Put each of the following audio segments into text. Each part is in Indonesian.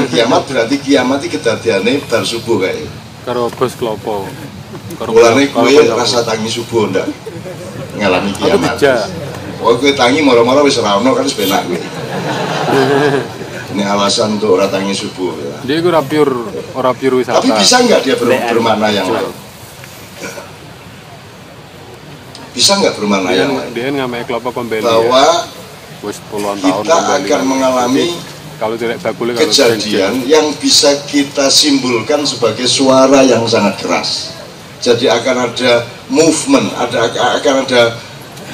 kiamat berarti kiamat iki kedadiane bar subuh kae. Karo bos klopo. Mulane kowe rasa tangi subuh ndak ngalami kiamat. Oh kowe tangi moro-moro wis ora ono kan wis penak kowe. Ini alasan untuk ora tangi subuh ya. Dia ora pure wisata. Tapi bisa nggak dia bermakna yang lain? Bisa nggak bermakna yang lain? Dia ngamai kelapa kembali bahwa ya. Kita akan mengalami kalau tidak bakul, kejadian yang bisa kita simpulkan sebagai suara yang sangat keras. Jadi akan ada movement, akan ada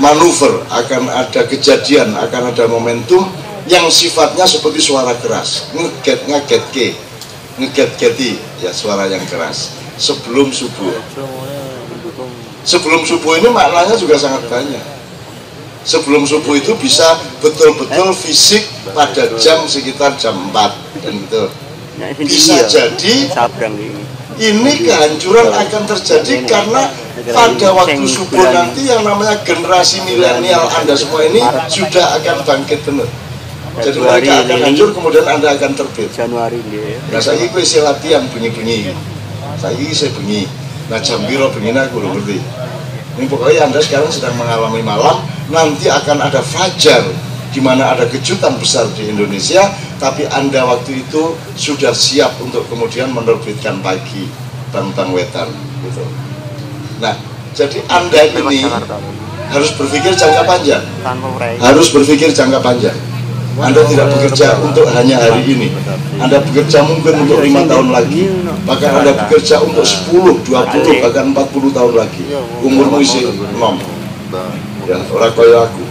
manuver, akan ada kejadian, akan ada momentum yang sifatnya seperti suara keras, ngeget-geti ya, suara yang keras sebelum subuh. Sebelum subuh ini maknanya juga sangat banyak. Sebelum subuh itu bisa betul-betul fisik pada jam sekitar jam 4 dan gitu. Bisa jadi ini kehancuran akan terjadi karena pada waktu subuh nanti yang namanya generasi milenial Anda semua ini sudah akan bangkit benar. Jadi mereka akan hancur, kemudian Anda akan terbit. Nah saya ini saya latihan bunyi-bunyi. Saya bunyi. Nah jam biro bunyi aku belum ngerti. Ini pokoknya Anda sekarang sedang mengalami malam, nanti akan ada fajar di mana ada kejutan besar di Indonesia, tapi Anda waktu itu sudah siap untuk kemudian menerbitkan pagi bang wetan gitu. Nah, jadi Anda ini harus berpikir jangka panjang. Harus berpikir jangka panjang. Anda tidak bekerja untuk hanya hari ini. Anda bekerja mungkin untuk 5 tahun lagi, bahkan Anda bekerja untuk 10, 20, bahkan 40 tahun lagi. Umurmu isi 6. Ya, orang kaya aku.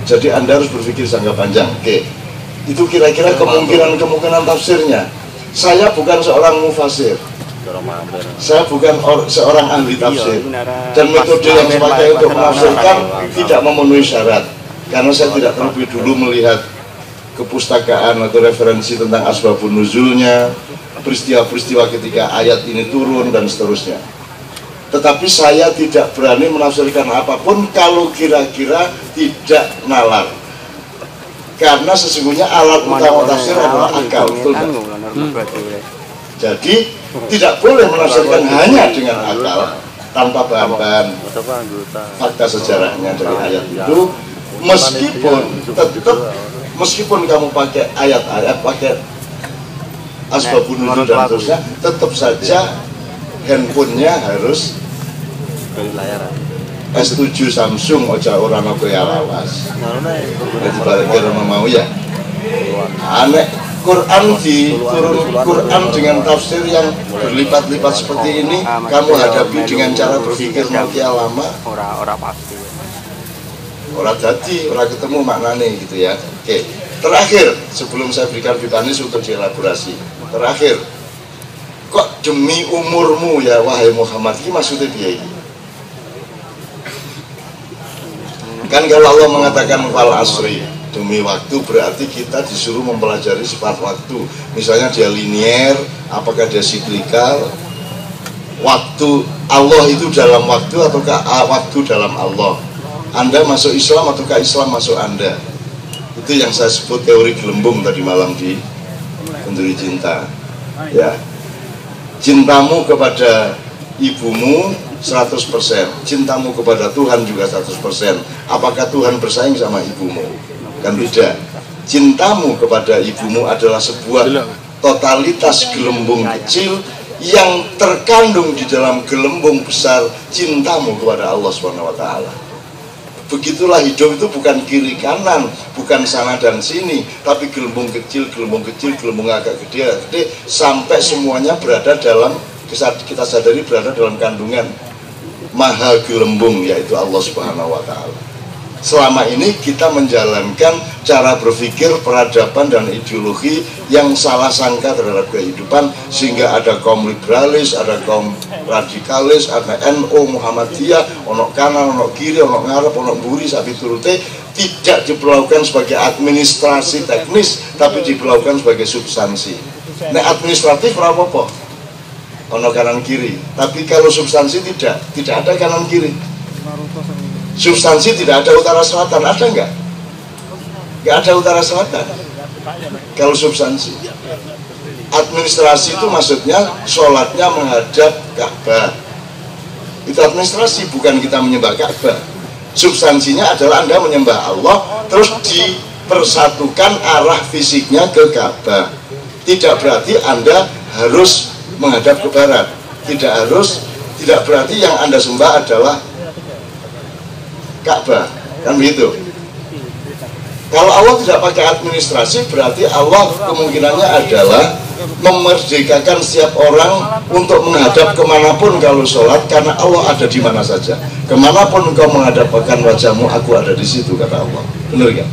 Jadi Anda harus berpikir jangka panjang. Oke. Itu kira-kira kemungkinan tafsirnya. Saya bukan seorang mufasir. Saya bukan seorang ahli tafsir. Dan metode yang saya pakai untuk menafsirkan tidak memenuhi syarat. Karena saya tidak terlebih dulu melihat kepustakaan atau referensi tentang asbabun nuzulnya, peristiwa-peristiwa ketika ayat ini turun dan seterusnya. Tetapi saya tidak berani menafsirkan apapun kalau kira-kira tidak nalar. Karena sesungguhnya alat utama tafsir adalah akal, betul kan? Jadi tidak boleh menafsirkan hanya dengan akal tanpa bahan-bahan fakta sejarahnya dari ayat itu. Meskipun kamu pakai ayat-ayat, pakai asbabun nuzul dan seterusnya, tetap saja handphonenya harus S7 Samsung oja orang apa ya lawas. Jadi kira mau ya. Aneh Quran diturun Quran dengan tafsir yang berlipat-lipat seperti ini, kamu hadapi dengan cara berpikir makia lama. Orang jadi, orang ketemu maknanya gitu ya. Oke, terakhir sebelum saya berikan vitanis untuk dielaborasi. Terakhir, kok demi umurmu ya wahai Muhammad, ini maksudnya dia ini. Kan kalau Allah mengatakan wal asri, demi waktu berarti kita disuruh mempelajari sifat waktu. Misalnya dia linier, apakah dia siklikal? Waktu Allah itu dalam waktu ataukah waktu dalam Allah? Anda masuk Islam ataukah Islam masuk Anda? Itu yang saya sebut teori gelembung tadi malam di Kenduri Cinta. Ya, cintamu kepada ibumu 100%, cintamu kepada Tuhan juga 100%. Apakah Tuhan bersaing sama ibumu? Kan tidak. Cintamu kepada ibumu adalah sebuah totalitas gelembung kecil yang terkandung di dalam gelembung besar cintamu kepada Allah SWT. Begitulah hidup itu bukan kiri kanan, bukan sana dan sini, tapi gelembung kecil, gelembung agak gede, sampai semuanya berada dalam, kita sadari berada dalam kandungan maha gelembung, yaitu Allah Subhanahu wa Ta'ala. Selama ini kita menjalankan cara berpikir, peradaban dan ideologi yang salah sangka terhadap kehidupan, sehingga ada kaum liberalis, ada kaum radikalis, ada NU, Muhammadiyah, ono kanan, ono kiri, ono ngarep, ono mburi, sapi turute, tidak diperlakukan sebagai administrasi teknis, tapi diperlakukan sebagai substansi. Nah, administratif apa-apa, ono kanan kiri, tapi kalau substansi tidak ada kanan kiri. Substansi tidak ada utara selatan, ada nggak? Nggak ada utara selatan kalau substansi. Administrasi itu maksudnya sholatnya menghadap Ka'bah. Itu administrasi, bukan kita menyembah Ka'bah. Substansinya adalah Anda menyembah Allah, terus dipersatukan arah fisiknya ke Ka'bah. Tidak berarti Anda harus menghadap ke barat. Tidak berarti yang Anda sembah adalah Ka'bah. Kan begitu. Kalau Allah tidak pakai administrasi, berarti Allah kemungkinannya adalah memerdekakan setiap orang untuk menghadap kemanapun kalau sholat, karena Allah ada di mana saja. Kemanapun engkau menghadapkan wajahmu, aku ada di situ, kata Allah. Bener gak?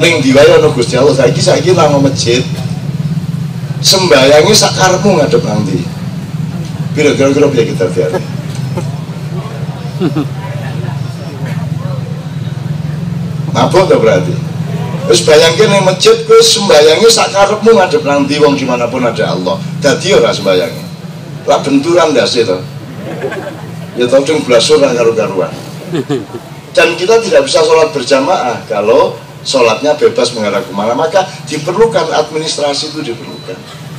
Ning diwaya no Gusti Allah, saiki nang masjid sembayangi sakarmu ngadep nanti. Kira-kira piye kita tiare. Mabuk tak berarti? Terus bayangkan yang masjid kowe sembayangi sakarepmu ngadep nang ndi wong dimanapun ada Allah. Dadi ora sembayangi. Lah benturan ndase to. Ya tau ding blasur ra karo-karuan. Dan kita tidak bisa sholat berjamaah kalau sholatnya bebas mengarah kemana. Maka diperlukan administrasi, itu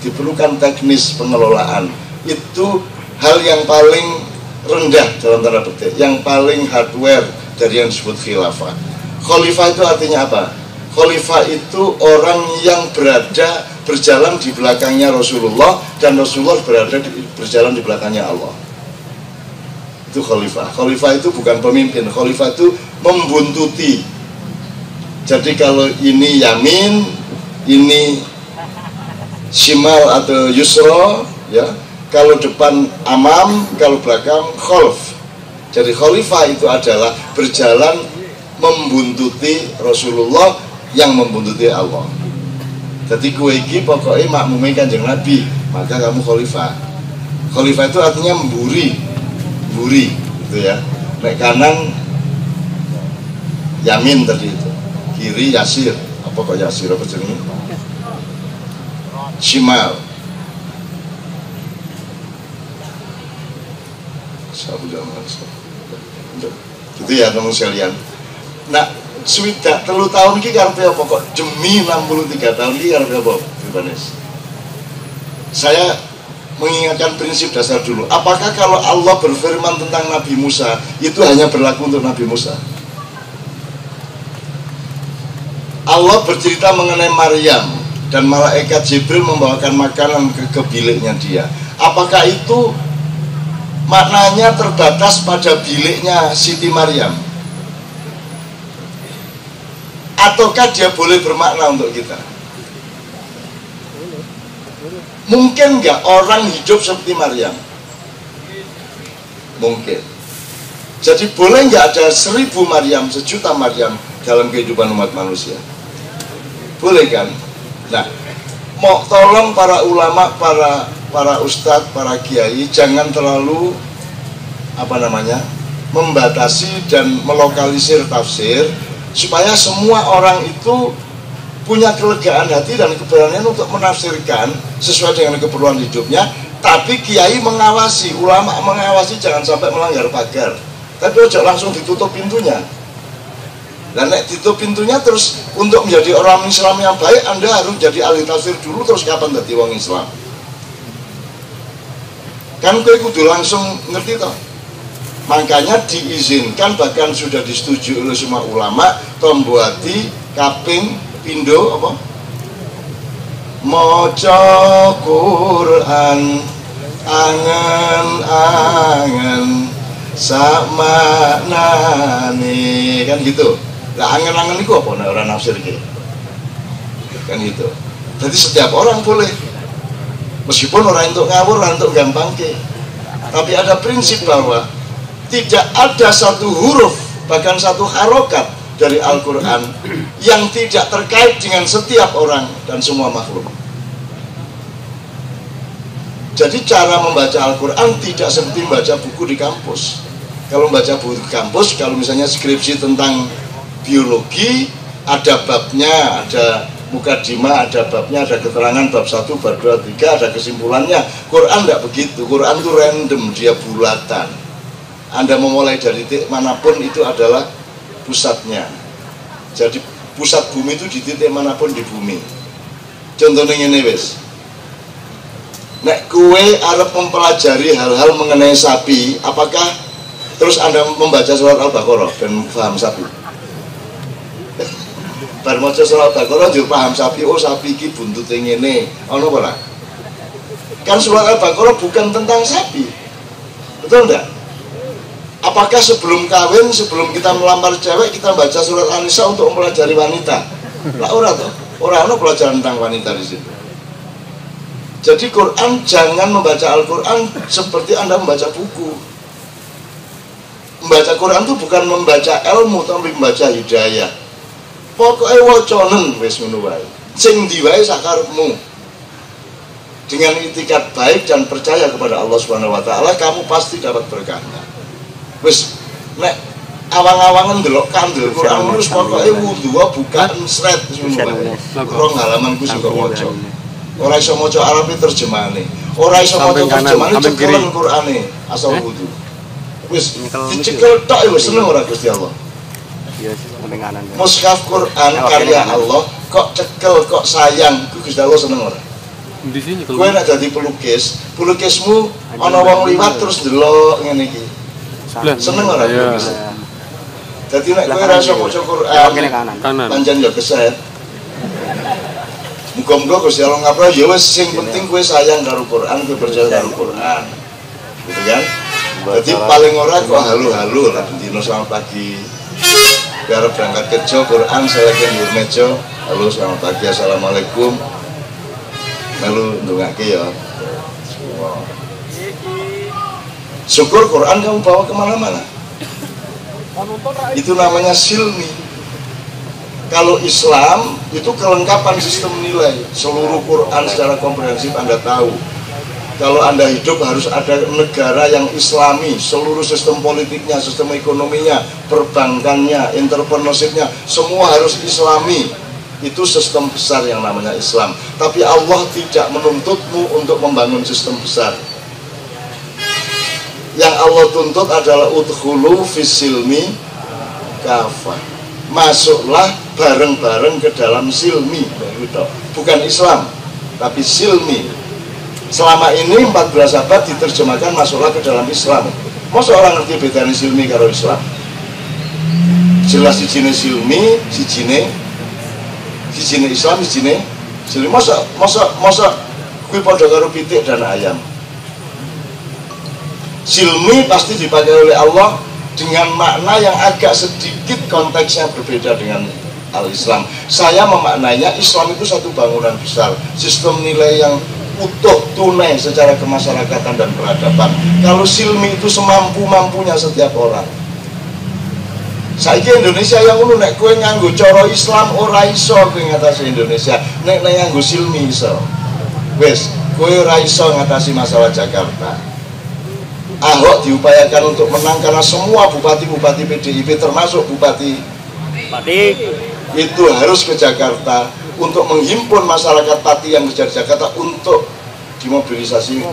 diperlukan teknis pengelolaan. Itu hal yang paling rendah dalam tanda petik, yang paling hardware dari yang disebut khilafah. Khalifah itu artinya apa? Khalifah itu orang yang berjalan di belakangnya Rasulullah, dan Rasulullah berjalan di belakangnya Allah. Itu khalifah. Khalifah itu bukan pemimpin, khalifah itu membuntuti. Jadi kalau ini yamin, ini shimal atau yusro, ya. Kalau depan amam, kalau belakang khalf. Jadi khalifah itu adalah berjalan membuntuti Rasulullah yang membuntuti Allah. Jadi kue iki pokoknya makmumnya Kanjeng Nabi, maka kamu khalifah. Khalifah itu artinya memburi, gitu ya. Nek kanan yamin tadi itu, kiri yasir, apa kok yasir apa jenenge? Shimal. Sabu jaman. Gitu ya teman sekalian. Nah, sudah 3 tahun ini karepe apa kok demi 63 tahun ini karepe apa, Ibanes? Saya mengingatkan prinsip dasar dulu. Apakah kalau Allah berfirman tentang Nabi Musa itu hanya berlaku untuk Nabi Musa? Allah bercerita mengenai Maryam dan malaikat Jibril membawakan makanan ke biliknya dia. Apakah itu maknanya terbatas pada biliknya Siti Maryam? Ataukah dia boleh bermakna untuk kita? Mungkin nggak orang hidup seperti Maryam? Mungkin. Jadi boleh nggak ada 1000 Maryam, 1.000.000 Maryam dalam kehidupan umat manusia? Boleh kan? Nah, mau tolong para ulama, para ustadz, para kiai jangan terlalu membatasi dan melokalisir tafsir, supaya semua orang itu punya kelegaan hati dan keberanian untuk menafsirkan sesuai dengan keperluan hidupnya. Tapi kiai mengawasi, ulama mengawasi jangan sampai melanggar pagar. Tapi ojo langsung ditutup pintunya. Dan nek ditutup pintunya terus untuk menjadi orang Islam yang baik, Anda harus jadi ahli tafsir dulu, terus kapan jadi orang Islam? Kan kowe kudu langsung ngerti toh. Makanya diizinkan, bahkan sudah disetujui oleh semua ulama, tombuati kaping pindo apa? Maca Quran angen-angen sakmanane, kan gitu. Lah angen-angen itu apa nek ora nafsir iki? Kan gitu. Jadi setiap orang boleh, meskipun orang untuk ngawur, orang untuk gampang ke. Tapi ada prinsip bahwa tidak ada satu huruf, bahkan satu harokat dari Al-Quran yang tidak terkait dengan setiap orang dan semua makhluk. Jadi cara membaca Al-Quran tidak seperti membaca buku di kampus. Kalau membaca buku di kampus, kalau misalnya skripsi tentang biologi, ada babnya, ada mukadimah, ada babnya, ada keterangan bab 1, bab 2, 3, ada kesimpulannya. Quran tidak begitu. Quran itu random, dia bulatan. Anda memulai dari titik manapun itu adalah pusatnya. Jadi pusat bumi itu di titik manapun di bumi. Contohnya ngene wis. Nek kue arep mempelajari hal-hal mengenai sapi, apakah terus Anda membaca surat Al-Baqarah dan paham sapi? Bar maca surat Al-Baqarah yo paham sapi, oh sapi iki buntute ngene. Ono apa ora? Kan surat Al-Baqarah bukan tentang sapi. Betul enggak? Apakah sebelum kawin, sebelum kita melamar cewek, kita baca surat An-Nisa untuk mempelajari wanita? Lah ora toh. Ora ono pelajaran tentang wanita di situ. Jadi Quran, jangan membaca Al-Quran seperti Anda membaca buku. Membaca Quran itu bukan membaca ilmu, tapi membaca hidayah. Pokoknya waconen wis ngono wae. Sing ndi wae sakarepmu. Dengan itikat baik dan percaya kepada Allah Subhanahu wa taala, kamu pasti dapat berkahnya. Wis nek awang-awangan ndelok kandel Quran terus pokoke wudu bukaan sret ngono wae. Rong halamanku sing kok waca. Ora iso maca Arabi terjemahane. Ora iso maca terjemahane cekelen Qur'ane asal wudu. Wis dicekel tok wis seneng ora Gusti Allah. Iya, samping kanan. Mushaf Quran karya Allah kok cekel kok sayang, Gusti Allah seneng ora? Di sini Kowe nek dadi pelukis, pelukismu ana wong liwat terus ndelok ngene iki. Seneng ora? Dadi nek kowe ora iso maca Quran kanan. Pancen ya keset. Muga-muga Gusti Allah ngapura ya wis sing penting kowe sayang karo Quran, kowe percaya karo Quran. Gitu kan? Jadi paling ora kok halu-halu lah dino selamat pagi. Biar berangkat kerja Quran saya lagi di meja. Halo selamat pagi, assalamualaikum. Melu ndongake ya. Syukur Quran kamu bawa kemana-mana. Itu namanya silmi. Kalau Islam itu kelengkapan sistem nilai, seluruh Quran secara komprehensif Anda tahu. Kalau Anda hidup harus ada negara yang Islami, seluruh sistem politiknya, sistem ekonominya, perbankannya, entrepreneurshipnya, semua harus Islami. Itu sistem besar yang namanya Islam. Tapi Allah tidak menuntutmu untuk membangun sistem besar. Yang Allah tuntut adalah udkhulu fisilmi kafah. Masuklah bareng-bareng ke dalam silmi, bukan Islam, tapi silmi. Selama ini 14 abad diterjemahkan masuklah ke dalam Islam. Masa orang ngerti bedanya silmi karo Islam? Jelas si jine silmi, si jine Islam, si jine silmi. Masa kui padha karo pitik dan ayam. Silmi pasti dipakai oleh Allah dengan makna yang agak sedikit konteksnya berbeda dengan Al-Islam. Saya memaknainya Islam itu satu bangunan besar, sistem nilai yang utuh, tunai secara kemasyarakatan dan peradaban. Kalau silmi itu semampu-mampunya setiap orang. Saiki Indonesia yang ngono nek kowe nganggo cara Islam ora iso kowe ngatasi Indonesia. Nek nganggo silmi iso. Wis, kowe ora iso ngatasi masalah Jakarta. Ahok diupayakan untuk menang karena semua bupati-bupati PDIP termasuk bupati itu harus ke Jakarta untuk menghimpun masyarakat Pati yang kerja di Jakarta untuk dimobilisasi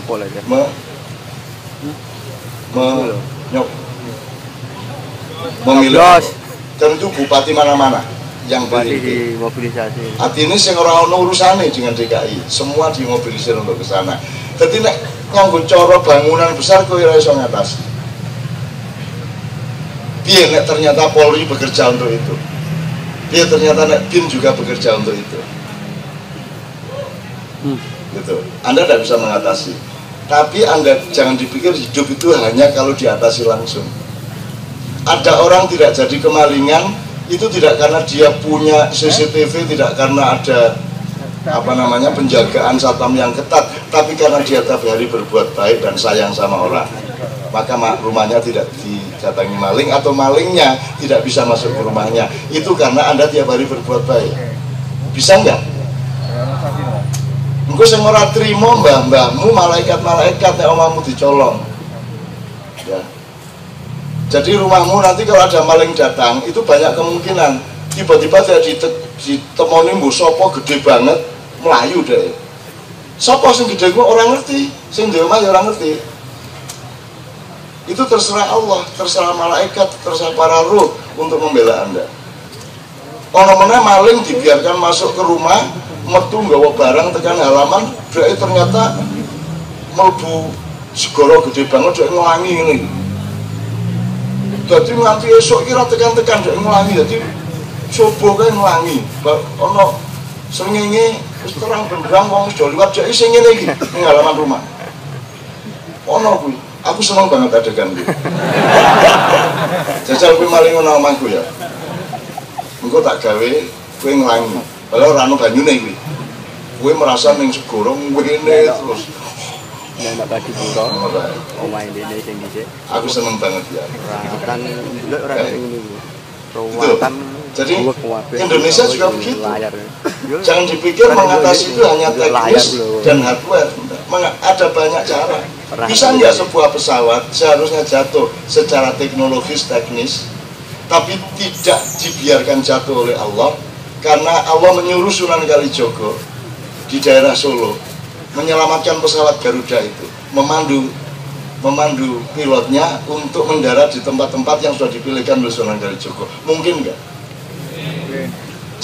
memilih. Dan itu bupati mana-mana yang dimobilisasi. Artinya sing ora ono urusane dengan DKI, semua dimobilisir untuk ke sana. Jadi nek nganggo cara bangunan besar kowe ora iso ngatasi. Piye nek ternyata Polri bekerja untuk itu? Piye ternyata nek BIN juga bekerja untuk itu? Gitu. Anda tidak bisa mengatasi. Tapi Anda jangan dipikir hidup itu hanya kalau diatasi langsung. Ada orang tidak jadi kemalingan itu tidak karena dia punya CCTV, tidak karena ada penjagaan satpam yang ketat, tapi karena dia tiap hari berbuat baik dan sayang sama orang, maka rumahnya tidak didatangi maling atau malingnya tidak bisa masuk ke rumahnya. Itu karena Anda tiap hari berbuat baik. Bisa nggak? Engko sing ora trimo mbah-mbahmu malaikat-malaikat nek omamu dicolong. Ya. Jadi rumahmu nanti kalau ada maling datang itu banyak kemungkinan tiba-tiba ditemoni mbok sapa gede banget melayu deh. Sapa sing gede ku orang ngerti, sing duwe omah ya ora ngerti. Itu terserah Allah, terserah malaikat, terserah para ruh untuk membela Anda. Ono meneh maling dibiarkan masuk ke rumah metu nggawa barang tekan halaman, dhek ternyata mlebu segara gede banget dhek nglangi ngene. Dadi nganti esuk kira tekan-tekan dhek nglangi, dadi coba kae nglangi. Ana srengenge wis terang benderang wong wis do liwat dhek sing ngene iki ning halaman rumah. Ono kuwi. Aku seneng banget adegan kuwi. Jajal kuwi maling ngono omahku ya. Engko tak gawe kowe nglangi. Padahal ora ono banyune kuwi. Kowe merasa ning segara ngene terus. Nek bagi buka omah dene sing dhisik. Aku seneng banget ya. Rawatan ndelok ora ngene iki. Rawatan. Jadi Indonesia juga begitu. Jangan dipikir mengatasi itu hanya teknis dan hardware. Ada banyak cara. Bisa nggak sebuah pesawat seharusnya jatuh secara teknologis teknis, tapi tidak dibiarkan jatuh oleh Allah, karena Allah menyuruh Sunan Kalijogo di daerah Solo menyelamatkan pesawat Garuda itu, memandu pilotnya untuk mendarat di tempat-tempat yang sudah dipilihkan oleh Sunan Kalijogo. Mungkin nggak?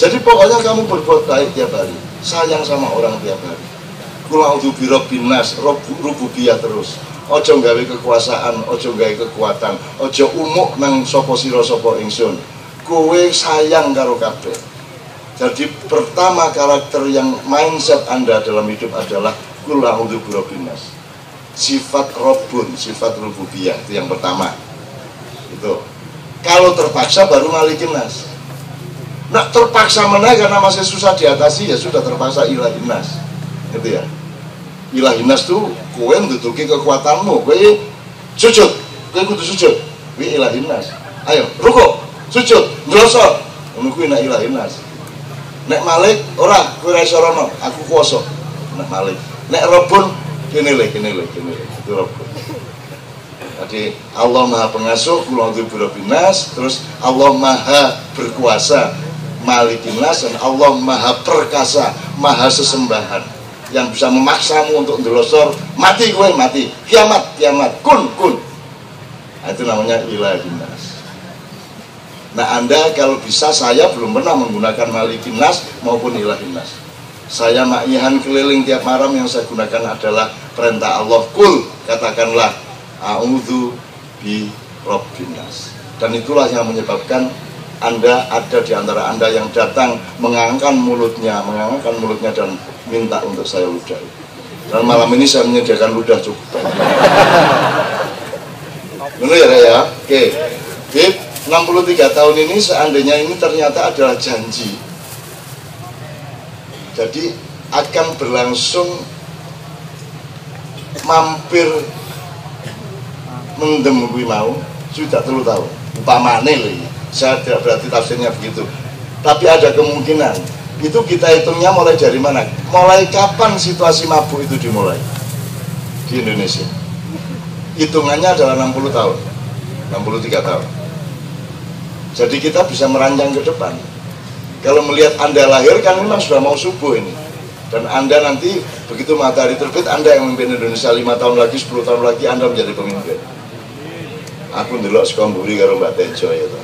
Jadi pokoknya kamu berbuat baik tiap hari, sayang sama orang tiap hari. Kula a'udzu birabbin nas, rububiyah terus. Ojo gawe kekuasaan, ojo gawe kekuatan, ojo umuk nang sapa sira sapa ingsun. Kowe sayang karo kabeh. Jadi pertama karakter yang mindset Anda dalam hidup adalah kul a'udzu birabbin nas. Sifat Rabbun, sifat rububiyah itu yang pertama. Itu. Kalau terpaksa baru malikin nas. Nah terpaksa meneh karena masih susah diatasi, ya sudah terpaksa ilahin nas. Gitu ya. Ilahin nas tuh kowe nduduki kekuatanmu, kowe sujud, kowe kudu sujud. Kuwi ilahin nas. Ayo, rukuk, sujud, nglosor. Ngono kuwi nek ilahin nas. Nek Malik ora, kowe ra iso rono, aku kuwasa. Nek Malik. Nek Rabbun kene le. Itu Rabbun. Jadi Allah Maha Pengasuh, kul a'udzu birabbin nas, terus Allah Maha Berkuasa, Malikin nas, dan Allah Maha Perkasa, Maha Sesembahan, yang bisa memaksamu untuk ndelosor, mati kowe mati, kiamat kun. Nah, itu namanya ilahin nas. Nah Anda kalau bisa, saya belum pernah menggunakan Malikin nas maupun ilahin nas. Saya ma'ihan keliling tiap malam, yang saya gunakan adalah perintah Allah, kul, katakanlah a'udzu bi rabbin nas. Dan itulah yang menyebabkan Anda ada di antara Anda yang datang mengangkat mulutnya dan minta untuk saya ludahi. Dan malam ini saya menyediakan ludah cukup. Benar ya, ya? Oke. Bib, 63 tahun ini seandainya ini ternyata adalah janji. Jadi akan berlangsung mampir mendem kuwi mau sudah 3 tahun. Upamane lho. Saya tidak berarti tafsirnya begitu. Tapi ada kemungkinan. Itu kita hitungnya mulai dari mana? Mulai kapan situasi mabuk itu dimulai di Indonesia? Hitungannya adalah 60 tahun, 63 tahun. Jadi kita bisa merancang ke depan. Kalau melihat Anda lahir kan memang sudah mau subuh ini. Dan Anda nanti begitu matahari terbit, Anda yang memimpin Indonesia 5 tahun lagi, 10 tahun lagi Anda menjadi pemimpin. Aku ndelok saka mburi karo Mbak Tejo ya to.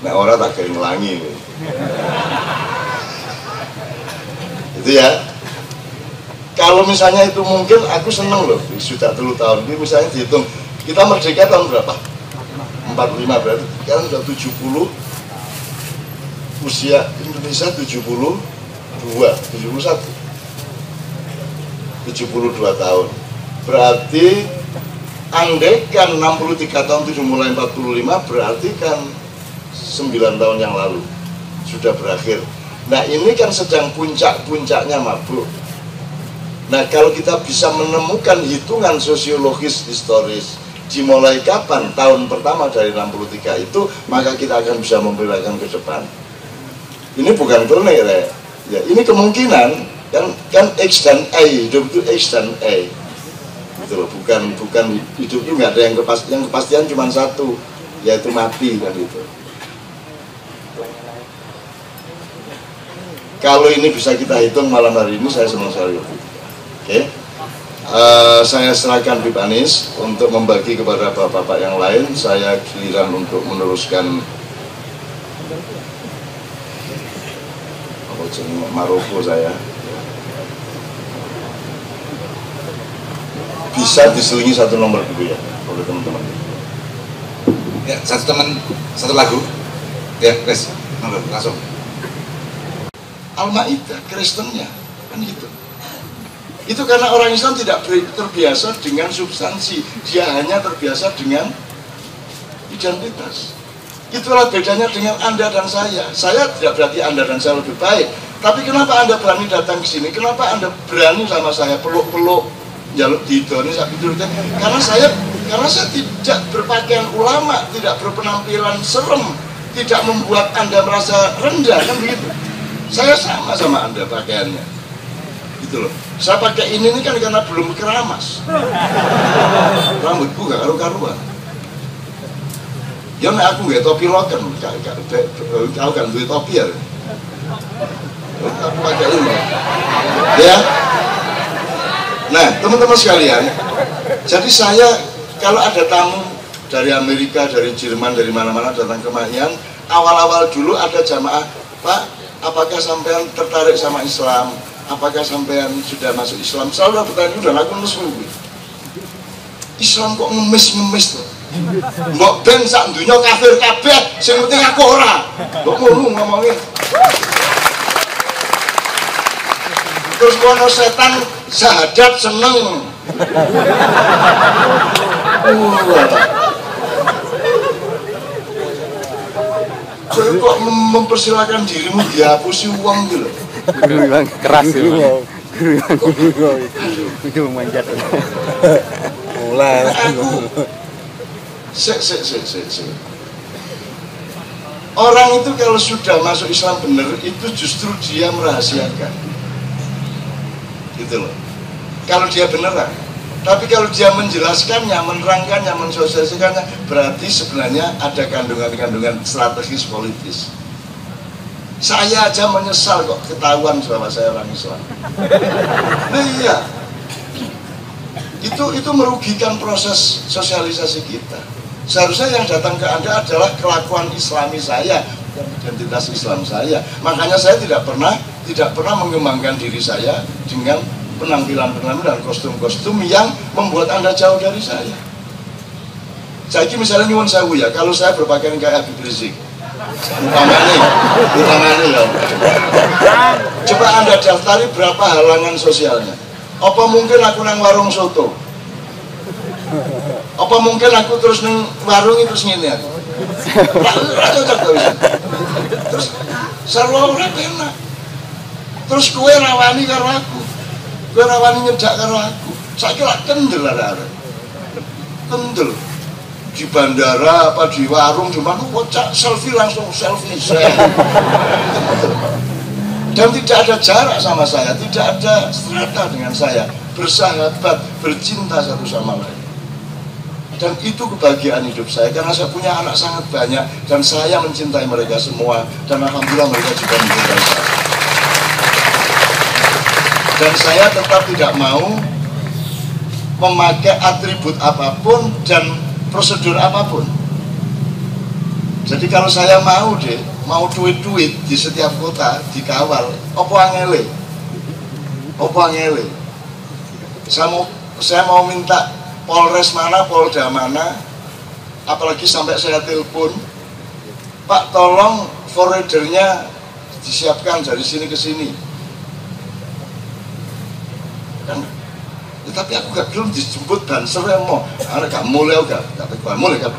Nek ora tak gawe nglangi. Itu ya. Kalau misalnya itu mungkin, aku seneng loh, sudah 3 tahun. Ini misalnya dihitung, kita merdeka tahun berapa? 45 berarti sekarang sudah 70. Usia Indonesia 72 tahun. Berarti andaikan 63 tahun itu mulai 45, berarti kan 9 tahun yang lalu sudah berakhir. Nah ini kan sedang puncak-puncaknya mabuk. Nah kalau kita bisa menemukan hitungan sosiologis historis dimulai kapan tahun pertama dari 63 itu, maka kita akan bisa memperkirakan ke depan. Ini bukan kelene ya, ini kemungkinan kan X dan Y, hidup itu X dan Y gitu loh, bukan hidup itu nggak ada yang kepastian cuma satu, yaitu mati kan gitu. Kalau ini bisa kita hitung malam hari ini, saya senang sekali. Oke. Saya serahkan Bib Anis untuk membagi kepada bapak-bapak yang lain. Saya giliran untuk meneruskan Maroko saya bisa diselingi satu nomor dulu ya oleh teman-teman. Ya, satu lagu. Ya, Chris, langsung. Al-Maidah, Kristennya kan gitu. Itu karena orang Islam tidak terbiasa dengan substansi, dia hanya terbiasa dengan identitas. Itulah bedanya dengan Anda dan saya. Saya tidak berarti Anda dan saya lebih baik. Tapi kenapa Anda berani datang ke sini? Kenapa Anda berani sama saya peluk-peluk, jaluk didoni, karena saya tidak berpakaian ulama, tidak berpenampilan serem, tidak membuat Anda merasa rendah, kan begitu. Saya sama Anda pakaiannya, gitu loh. Saya pakai ini kan karena belum keramas, rambutku gak karu-karuan. Ya nek aku nggak topi loken, kau kan duit topi ya. Aku pakai ini, ya. Nah, teman-teman sekalian, jadi saya kalau ada tamu dari Amerika, dari Jerman, dari mana-mana datang ke Mahian, awal-awal dulu ada jamaah, Pak, apakah sampean tertarik sama Islam? Apakah sampean sudah masuk Islam? Selalu bertanya, udah aku nesu. Islam kok ngemis-ngemis tuh? Mbok ben sak dunya kafir kabeh, sing penting aku ora. Mbok ngono ngomongin. Terus kono setan syahadat seneng. Kowe kok mempersilahkan dirimu dihapusi uang gitu loh. Guru bang keras guru itu manjat. Mulai aku orang itu kalau sudah masuk Islam benar itu justru dia merahasiakan, gitu loh. Kalau dia beneran, tapi kalau dia menjelaskannya, menerangkannya, mensosialisasikannya, berarti sebenarnya ada kandungan-kandungan strategis politis. Saya aja menyesal kok ketahuan bahwa saya orang Islam. Nah iya, itu merugikan proses sosialisasi kita. Seharusnya yang datang ke Anda adalah kelakuan Islami saya, identitas Islam saya. Makanya saya tidak pernah mengembangkan diri saya dengan penampilan-penampilan dan kostum-kostum yang membuat Anda jauh dari saya. Saya misalnya nyuwun sewu ya, kalau saya berpakaian kayak Habib Rizik, utamanya ya. Coba Anda daftari berapa halangan sosialnya. Apa mungkin aku nang warung soto? Apa mungkin aku terus nang warung terus ngene aku? Cocok to wis. Terus sarwa ora enak. Terus kowe rawani karo aku. Kowe rawani nyedak karo aku. Saiki lak kendel arek. Kendel. Di bandara apa di warung cuma kocak selfie langsung selfie saya. Dan tidak ada jarak sama saya, tidak ada strata dengan saya, bersahabat, bercinta satu sama lain. Dan itu kebahagiaan hidup saya karena saya punya anak sangat banyak dan saya mencintai mereka semua dan alhamdulillah mereka juga mencintai saya. Dan saya tetap tidak mau memakai atribut apapun dan prosedur apapun. Jadi kalau saya mau duit-duit di setiap kota dikawal, opo angele? Saya mau minta Polres mana, Polda mana, apalagi sampai saya telepon, Pak tolong forwardernya disiapkan dari sini ke sini. Kan? Ya, tapi aku gak belum dijemput dan seremo, anak gak mulai gak mulai gak.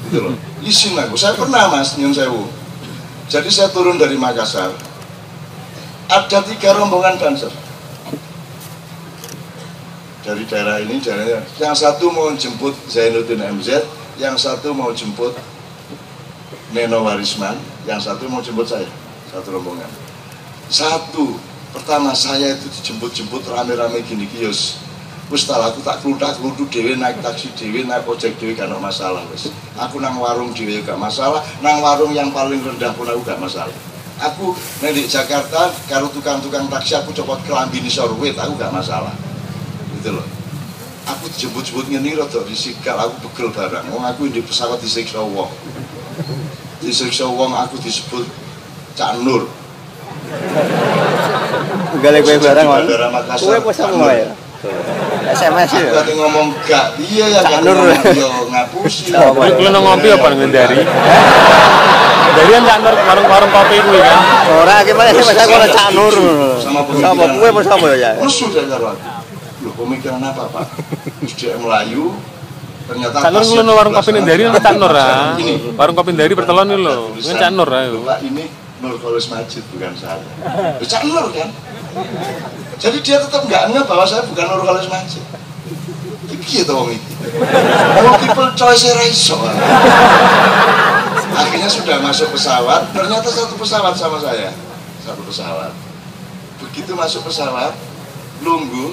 Gitu loh, izin aku. Saya pernah mas nyun sewu. Jadi saya turun dari Makassar. Ada 3 rombongan dancer dari daerah ini, yang satu mau jemput Zainuddin MZ, yang satu mau jemput Neno Warisman, yang satu mau jemput saya, satu rombongan. Pertama saya itu dijemput rame-rame gini kios. Setelah aku tak keludak-keludu dewe, naik taksi dewe, naik ojek dewe, gak ada masalah wis. Aku nang warung dewe gak masalah, nang warung yang paling rendah pun aku gak masalah. Aku di Jakarta, kalau tukang-tukang taksi aku copot kelambi di sorwet, aku gak masalah. Gitu loh. Aku dijemput-jemput ngene rada disikal, aku pegel barang. Wong aku di pesawat disiksa wong. Disiksa wong aku disebut Cak Nur. Gale kowe barang wae. Bandara Makassar. Kowe pesen wae. SMS ya. Aku ati ngomong gak iya ya Cak kan Nur. yo ngapusi. Kuwi ngopi apa ngendari? Dari kan Cak Nur warung kopi kuwi kan. Ora gimana sih masa kono Cak Nur. Sama Sapa kowe apa sapa ya? Musuh dari karo aku. Loh pemikiran apa Pak? Terus dia Melayu ternyata Cak Nur ngono warung kopi ngendari nang Cak Nur ah. Ini. Warung kopi ngendari pertelon iki lho. Kuwi Cak Nur ae. Bapak ini Nur Kholis Majid bukan saya. Cak Nur kan? Jadi dia tetap nggak ngeh bahwa saya bukan Nur Kholis Majid. Piye to wong iki? Multiple choice ra iso. Akhirnya sudah masuk pesawat, ternyata satu pesawat sama saya. Satu pesawat. Begitu masuk pesawat, lungguh,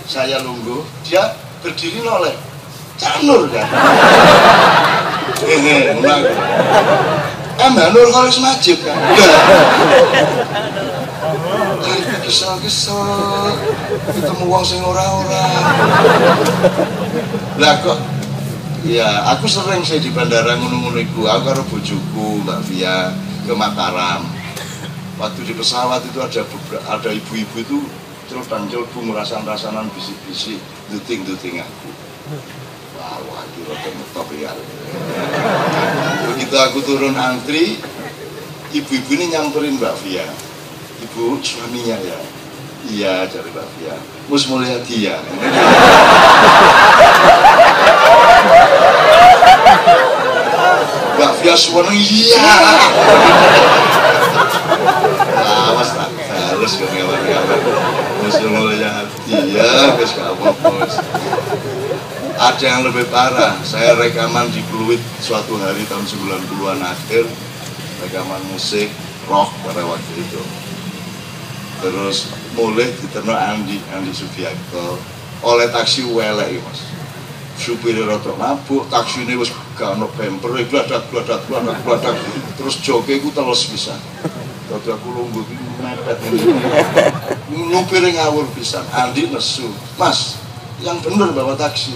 saya lungguh, dia berdiri noleh. Cak Nur kan? Menang. Mbak Nur Kholis Majid kan? Kesel-kesel ketemu wong sing ora-ora. Lah kok ya aku sering sih di bandara ngono-ngono iku. Aku karo bojoku Mbak Via ke Mataram. Waktu di pesawat itu ada ibu-ibu itu celbu ngerasan-rasanan bisik-bisik duting-duting aku. Wah, kira top ya. Begitu aku turun antri, ibu-ibu ini nyamperin Mbak Via. Ibu suaminya ya, iya dari Mbak Via. Mus mulia dia. Mbak Via suara iya. Awas tak harus kawan-kawan. Mus mulia dia, guys kamu bos. Ada yang lebih parah. Saya rekaman di Pluit suatu hari tahun 90-an akhir, rekaman musik rock pada waktu itu. Terus mulai diterno Andi Subiakto oleh taksi welek mas, supirnya rotok mabuk, taksi ini wis gak ono bemper, gladak, terus joke ku teles bisa, terus aku lungguh mepet ini, nyupirnya ngawur bisa, Andi nesu, mas, yang bener bawa taksi,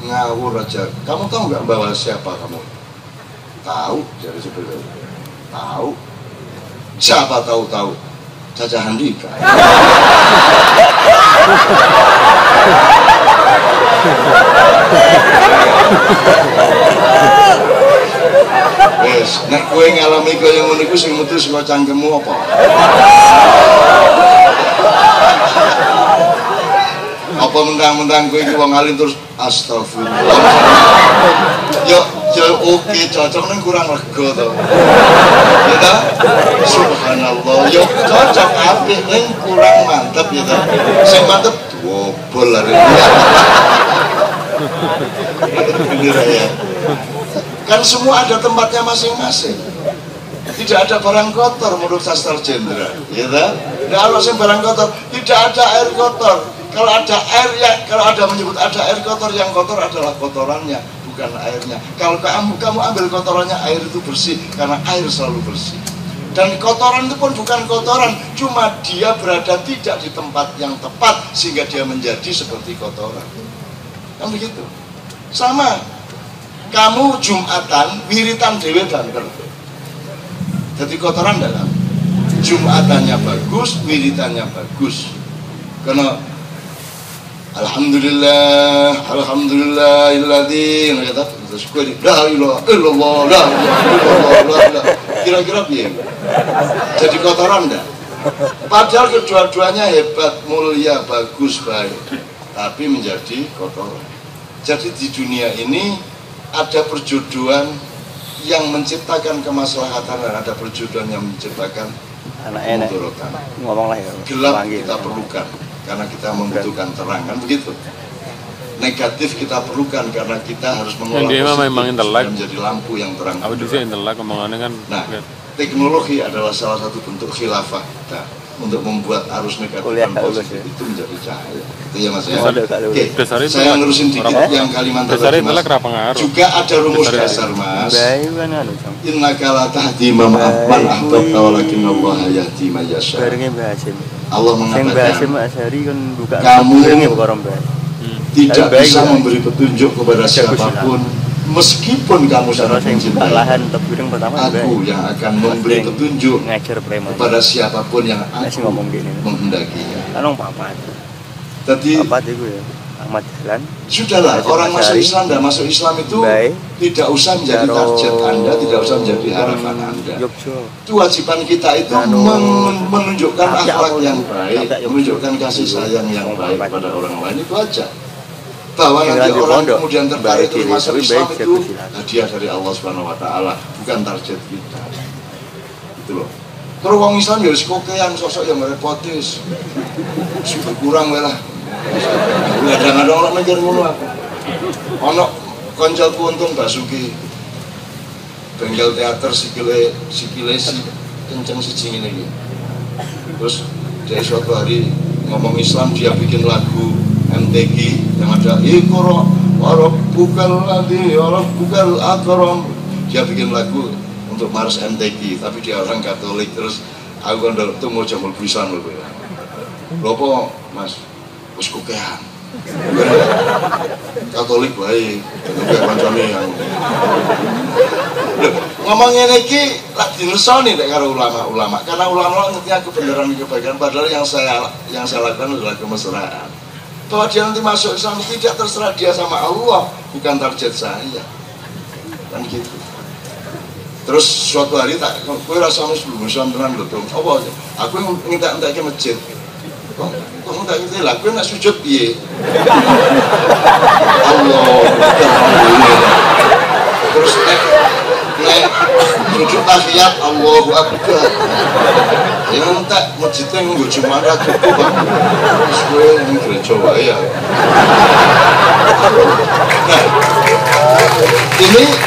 ngawur aja, kamu tahu nggak bawa siapa kamu? Tahu, jadi supirnya, tahu, siapa tahu? Caca Handika. Wes, nek kowe ngalami kaya ngono iku sing metu saka cangkemmu apa? Apa mentang-mentang kowe iki wong alim terus astagfirullah. Yo oke cocok ning kurang rego to. Ya ta? Subhanallah. Yo cocok apik ning kurang mantep ya ta. Sing mantep dobol lare. Bener ya. Kan semua ada tempatnya masing-masing. Tidak ada barang kotor menurut sastra Jendra, ya ta? Kalau sing barang kotor, tidak ada air kotor. Kalau ada air ya, kalau ada menyebut ada air kotor, yang kotor adalah kotorannya, bukan airnya. Kalau kamu ambil kotorannya, air itu bersih karena air selalu bersih. Dan kotoran itu pun bukan kotoran, cuma dia berada tidak di tempat yang tepat sehingga dia menjadi seperti kotoran. Kan begitu. Sama. Kamu Jumatan, wiritan dewe banter. Jadi kotoran dalam. Jumatannya bagus, wiritannya bagus. Karena Alhamdulillahilladzi la ilaha illallah la kira-kira piye? Jadi kotoran enggak? Padahal kedua-duanya hebat, mulia, bagus, baik, tapi menjadi kotoran. Jadi di dunia ini ada perjodohan yang menciptakan kemaslahatan dan ada perjodohan yang menciptakan kemudorotan. Gelap kita perlukan karena kita membutuhkan terang, kan begitu. Negatif kita perlukan karena kita harus mengolah positif menjadi lampu yang terang. Apa bisa intelek omongannya kan? Nah, teknologi adalah salah satu bentuk khilafah kita untuk membuat arus negatif dan positif itu menjadi cahaya. Itu ya Mas ya. Oke, saya ngurusin dikit yang Kalimantan tadi Mas. Juga ada rumus dasar Mas. Innaka la tahdi man ahbabta walakin Allah yahdi man yasha. Allah mengatakan kamu tidak bisa memberi petunjuk kepada siapapun meskipun kamu sangat mencintai lahan teburing pertama aku yang akan memberi petunjuk ngajar preman kepada siapapun yang aku ngomong gini menghendakinya. Kan papat. Jadi papat itu ya. Ahmad Jalan. Sudahlah, orang masuk Islam dan masuk Islam itu tidak usah menjadi target Anda, tidak usah menjadi harapan Anda. Itu wajiban kita itu menunjukkan akhlak yang baik, menunjukkan kasih sayang yang baik kepada orang lain, itu aja. Bahwa nanti orang kemudian tertarik untuk masuk Islam itu hadiah dari Allah Subhanahu Wa Taala, bukan target kita. Itu loh. Terus orang Islam ya harus kokean, sosok yang merepotis, super kurang lah. Kadang-kadang orang mikir ngono aku. Ono koncoku untung Basuki bengkel teater sikile kenceng siji ngene iki. Terus dia suatu hari ngomong Islam, dia bikin lagu MTQ yang ada ikoro warok bukal lagi warok bukal akrom. Dia bikin lagu untuk Mars MTQ, tapi dia orang Katolik. Terus aku kan tuh mau jamal Islam lho. Lopo Mas? Wis kokean. Katolik baik, kayak kancane yang ngomong ngene iki lak dinesoni nek karo ulama-ulama, karena ulama ngerti aku beneran kebaikan, padahal yang saya lakukan adalah kemesraan. Bahwa dia nanti masuk Islam tidak terserah dia sama Allah, bukan target saya. Kan gitu. Terus suatu hari tak kowe rasane sebelum Islam tenan lho, apa aku minta ke masjid. Kok tak ngerti lah, gue nak sujud piye? Allah, terus nek sujud tahiyat Allahu Akbar. Yang tak masjidnya nggo Jumat cukup Pak. Terus gue yang gereja wae ya. Nah,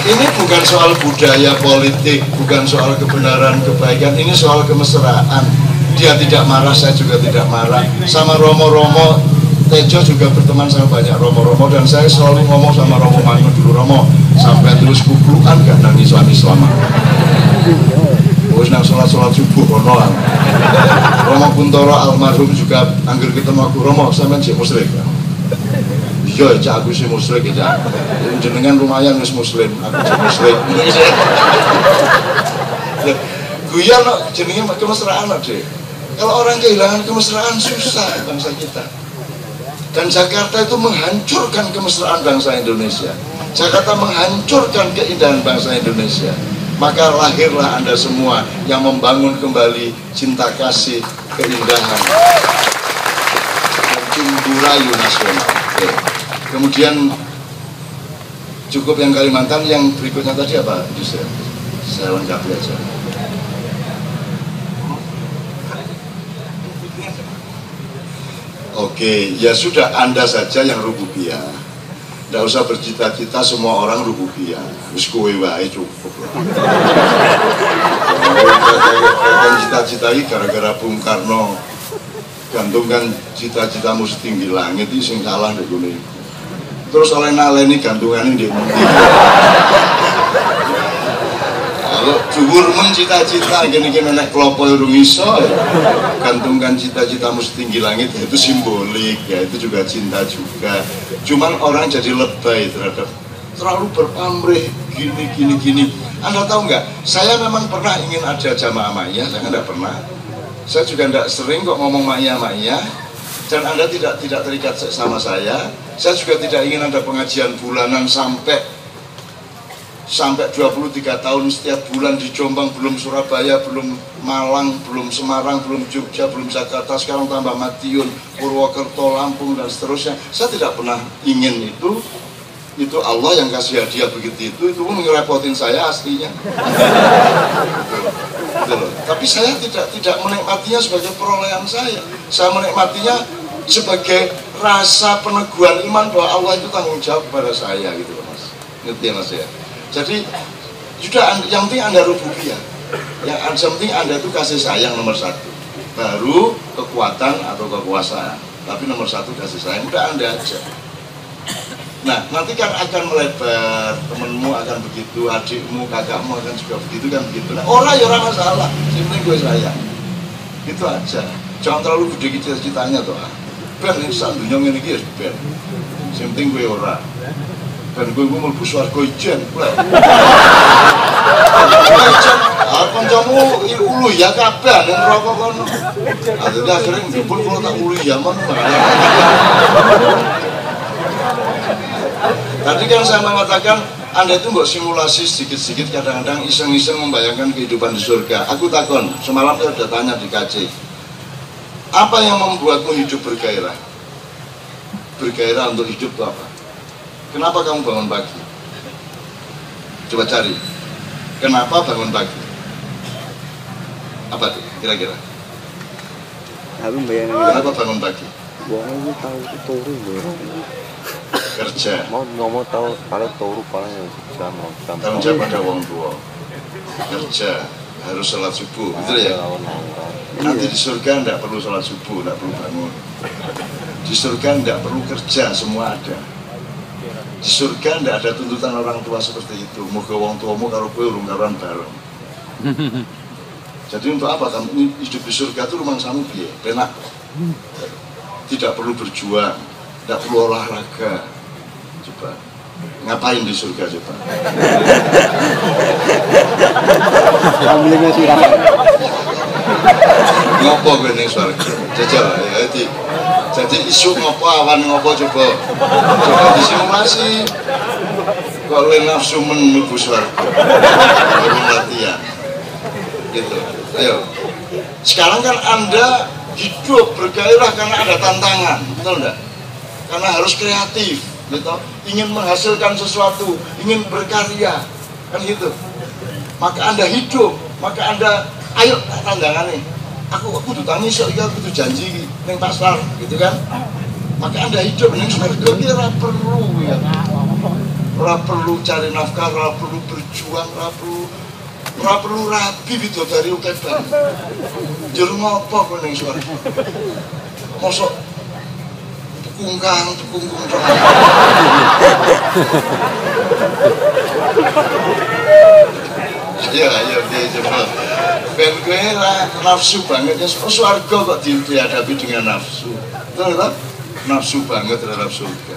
ini bukan soal budaya politik, bukan soal kebenaran kebaikan, ini soal kemesraan. Dia tidak marah, saya juga tidak marah. Sama Romo-Romo, Tejo juga berteman sama banyak Romo-Romo, dan saya selalu ngomong sama Romo Mangun dulu, Romo sampai terus kubrukan gak nang Islam. Terus nang sholat subuh kono. Romo Kuntoro almarhum juga angger ketemu aku, Romo sampean sik musyrik. Iya, cak aku sih musyrik ya. Jenengan lumayan wis muslim, aku sih musyrik. Guyon jenenge kemesraan deh. Kalau orang kehilangan kemesraan susah bangsa kita. Dan Jakarta itu menghancurkan kemesraan bangsa Indonesia. Jakarta menghancurkan keindahan bangsa Indonesia. Maka lahirlah Anda semua yang membangun kembali cinta kasih, keindahan, dan cumbu rayu nasional. Oke. Kemudian cukup yang Kalimantan, yang berikutnya tadi apa? Saya lengkapi aja. Oke, ya sudah, Anda saja yang rububiyah. Tidak usah bercita-cita semua orang rububiyah. Wis kowe wae cukup. Kan cita-citai gara-gara Bung Karno gantungkan cita-citamu setinggi langit itu sing salah ndek gone iku. Terus oleh naleni gantungane ndek ndi. Kalau dhuwur men cita-cita gini-gini nek klopo urung iso ya. Gantungkan cita-citamu setinggi langit, itu simbolik ya, itu juga cinta juga. Cuman orang jadi lebay terhadap terlalu berpamrih gini. Anda tahu nggak? Saya memang pernah ingin ada jamaah ma'iyah, saya nggak pernah. Saya juga nggak sering kok ngomong ma'iyah. Dan Anda tidak terikat sama saya. Saya juga tidak ingin ada pengajian bulanan sampai 23 tahun setiap bulan di Jombang, belum Surabaya, belum Malang, belum Semarang, belum Jogja, belum Jakarta, sekarang tambah Madiun, Purwokerto, Lampung, dan seterusnya. Saya tidak pernah ingin itu Allah yang kasih hadiah begitu itu pun ngerepotin saya aslinya. Betul. Tapi saya tidak menikmatinya sebagai perolehan saya menikmatinya sebagai rasa peneguhan iman bahwa Allah itu tanggung jawab kepada saya gitu loh Mas. Ngerti ya Mas ya? Jadi sudah, yang penting Anda rububiyah, yang penting Anda itu kasih sayang nomor satu, baru kekuatan atau kekuasaan, tapi nomor satu kasih sayang, udah Anda aja. Nah nanti kan akan melebar, temenmu akan begitu, adikmu, kakakmu akan juga begitu kan begitu. Nah, orang ya orang masalah, yang penting gue sayang, gitu aja. Jangan terlalu gede cita-citanya tuh. Ben ini sandunya ini guys, ben. Yang penting gue orang. Ben gue mlebu swarga ijen kowe. Kancamu ulu ya kabeh ning neraka kono. Akhirnya njupuk kula tak ulu ya mon. Tadi kan saya mengatakan Anda itu mbok simulasi sedikit-sedikit, kadang-kadang iseng-iseng membayangkan kehidupan di surga. Aku takon, semalam saya sudah tanya di KC, apa yang membuatmu hidup bergairah? Bergairah untuk hidup itu apa? Kenapa kamu bangun pagi? Coba cari. Kenapa bangun pagi? Apa tuh kira-kira? Kenapa bangun pagi? Kerja. Mau tahu kalau turu paling tanggung jawab pada wong tua. Kerja, harus sholat subuh, betul ya? Nanti di surga tidak perlu sholat subuh, tidak perlu bangun. Di surga tidak perlu kerja, semua ada. Di surga tidak ada tuntutan orang tua seperti itu. Moga wong tuamu karo kowe urung karuan bareng. Jadi untuk apa kamu hidup di surga itu rumangsamu piye? Penak. Tidak perlu berjuang, tidak perlu olahraga. Coba ngapain di surga coba? ambilnya sirah. Ngopo kowe ning surga? Jajal ya jadi isu ngopo awan ngopo coba? Coba disimulasi. Kok le nafsu menuju surga. Latihan. Gitu. Ayo. Sekarang kan Anda hidup bergairah karena ada tantangan, betul enggak? Karena harus kreatif, gitu. Ingin menghasilkan sesuatu, ingin berkarya, kan gitu. Maka Anda hidup, maka Anda ayo tantangan nih. Aku ditangi sok iki aku janji ning pasar, gitu kan? Maka Anda hidup ning surga iki ora perlu ya. Ora perlu cari nafkah, ora perlu berjuang, ora perlu rabi bidodari akeh banget. Njur ngopo kowe ning surga? Mosok tukungkang tok. Ayo coba. Ben kowe nafsu banget ya surga kok dihadapi dengan nafsu. Betul tak? Nafsu banget terhadap surga.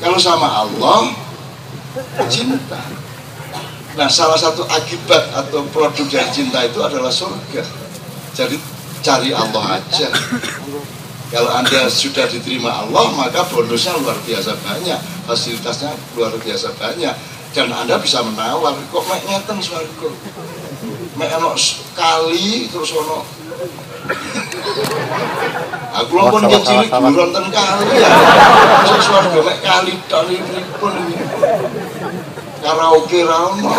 Kalau sama Allah cinta. Nah, salah satu akibat atau produk dari cinta itu adalah surga. Jadi cari Allah aja. Kalau Anda sudah diterima Allah, maka bonusnya luar biasa banyak, fasilitasnya luar biasa banyak, dan Anda bisa menawar. Kok mek ngeten swarga? Mek ana kali terus ono. Aku lampun kecil buron ten kali ya. Masuk swarga mek kali tali pripun iki. Karaoke ramo.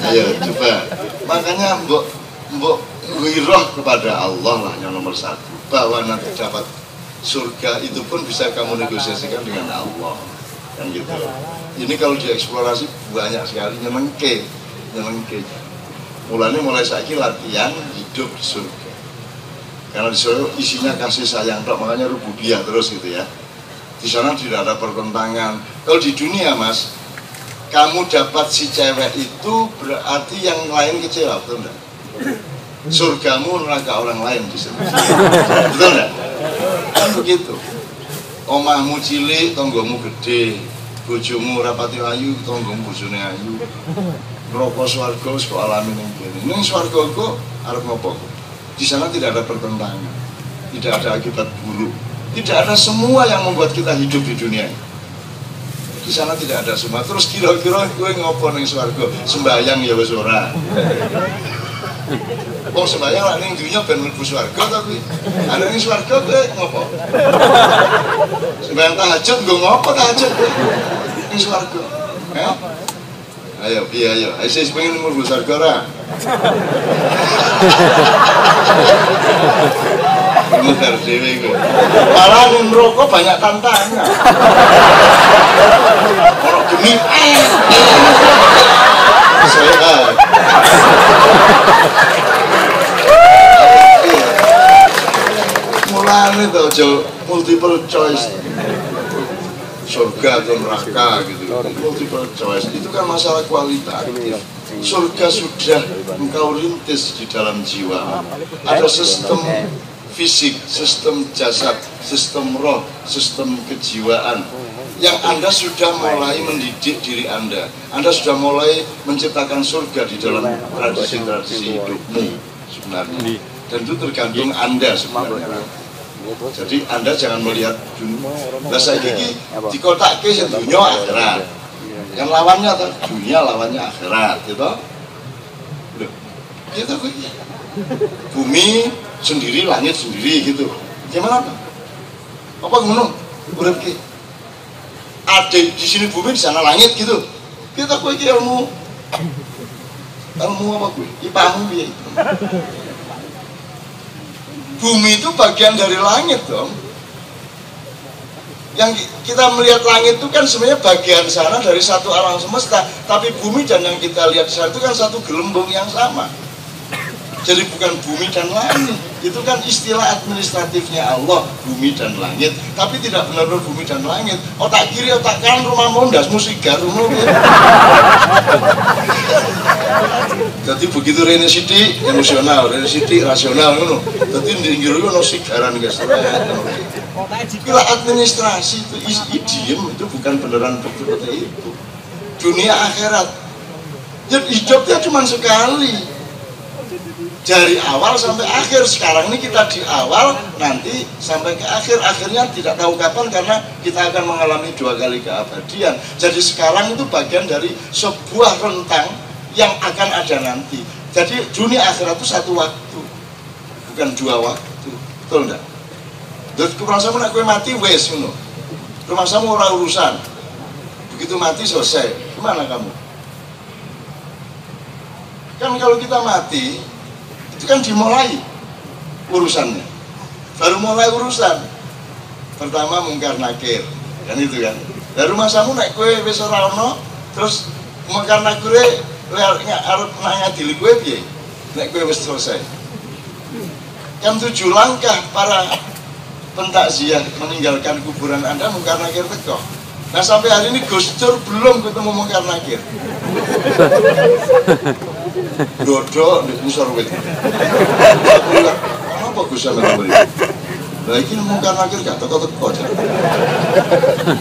Ayo coba. Makanya mbok wirah kepada Allah lah yang nomor satu. Bahwa nanti dapat surga itu pun bisa kamu negosiasikan dengan Allah. Kan gitu. Ini kalau dieksplorasi banyak sekali nyenengke. Mulai saiki latihan hidup di surga. Karena di sana isinya kasih sayang tok, makanya rububiyah terus gitu ya. Di sana tidak ada pertentangan. Kalau di dunia mas, kamu dapat si cewek itu berarti yang lain kecewa, betul enggak? Surgamu neraka orang lain di sana. Betul enggak? Kan begitu. Omahmu cilik, tonggomu gede, bojomu rapati ayu, tonggomu bojone ayu. Neraka swarga wis kok alami ning kene. Ning swarga kok arep ngopo? Di sana tidak ada pertentangan, tidak ada akibat buruk, tidak ada semua yang membuat kita hidup di dunia ini. Di sana tidak ada semua. Terus kira-kira gue ngopo ning swarga? Sembayang ya wis ora. Wong sembayang lah ning dunya ben mlebu swarga tapi ana ning swarga kowe ngopo? Sembayang tahajud nggo ngopo tahajud ning swarga? Ayo, piye ayo. Saya pengen mlebu swarga ora? Bener dewe gue. Malah ning neraka banyak tantangan. Ono gemi. Sehat. Mulane to aja multiple choice. Surga atau neraka gitu. Multiple choice itu kan masalah kualitatif. Surga sudah engkau rintis di dalam jiwa. Ada sistem fisik, sistem jasad, sistem roh, sistem kejiwaan yang Anda sudah mulai mendidik diri Anda sudah mulai menciptakan surga di dalam tradisi-tradisi hidupmu sebenarnya, dan itu tergantung Anda sebenarnya. Jadi Anda jangan melihat dunia. Lah saiki di kotak ke dunia akhirat. Yang lawannya dunia lawannya akhirat, gitu. Loh, gitu kok. Bumi sendiri, langit sendiri gitu. Gimana tuh? Apa ngono? Urip ki. Ada di sini bumi, di sana langit gitu. Kita kok iki ilmu apa kuwi? IPA-mu piye? Bumi itu bagian dari langit dong. Yang kita melihat langit itu kan sebenarnya bagian sana dari satu alam semesta, tapi bumi dan yang kita lihat di sana itu kan satu gelembung yang sama. Jadi bukan bumi dan langit, itu kan istilah administratifnya Allah, bumi dan langit, tapi tidak benar-benar bumi dan langit. Otak kiri, otak kanan, rumah mondas, musigar, rumah jadi begitu Rene Siti emosional, Rene Siti rasional, ngono. Jadi ndinggir ono sigaran guys. Kira administrasi itu idiom, itu bukan beneran seperti itu. Dunia akhirat, jadi hidupnya cuma sekali. Dari awal sampai akhir. Sekarang ini kita di awal, nanti sampai ke akhir. Akhirnya tidak tahu kapan karena kita akan mengalami 2 kali keabadian. Jadi sekarang itu bagian dari sebuah rentang yang akan ada nanti. Jadi dunia akhirat itu satu waktu, bukan 2 waktu. Betul enggak? Terus rumah samu nak kue mati wes ngono. Rumah samu ora urusan. Begitu mati selesai. Gimana kamu? Kan kalau kita mati itu kan dimulai urusannya, baru mulai urusan pertama mungkar nakir, kan itu kan. Dari rumah samu naik kue wis ora ono, terus mungkar nakire arep ngadili kue piye? Nek kue wis selesai. Kan 7 langkah para pentakziah meninggalkan kuburan Anda mungkar nakir teko. Nah sampai hari ini Gus Dur belum ketemu mungkar nakir. Dodo di musor wit. Kenapa Gus sampe ngomong? Lah iki mungkar nakir gak teko-teko aja.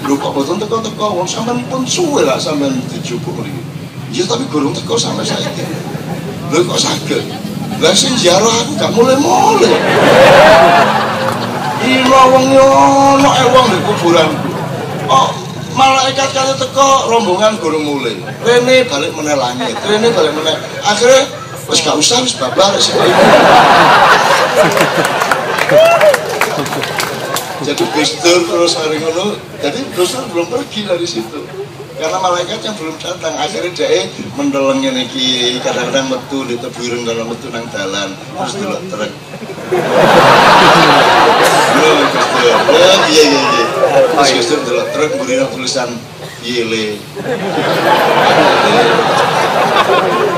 Lho kok boten teko-teko, wong sampean pun suwe lah sampean dijupuk mriki. Iya tapi gurung teko sampe saiki. Lho kok saged? Lah sing ziarah aku gak mulai-mulai. Ilo wong nyono wong di kuburanku. Oh, malaikat kali teko rombongan gurung mulai. Rene balik meneh langit, Rene balik meneh. Akhirnya wis gak usah wis babar sik. Jadi Gus Dur terus hari ngono, jadi Gus Dur belum pergi dari situ. Karena malaikatnya belum datang. Akhirnya dia mendeleng ngene iki, kadang-kadang metu di tebuireng kalau metu nang dalan, terus delok truk. Lho Gus Dur, iya. Terus Gus Dur delok truk mburi tulisan Yele.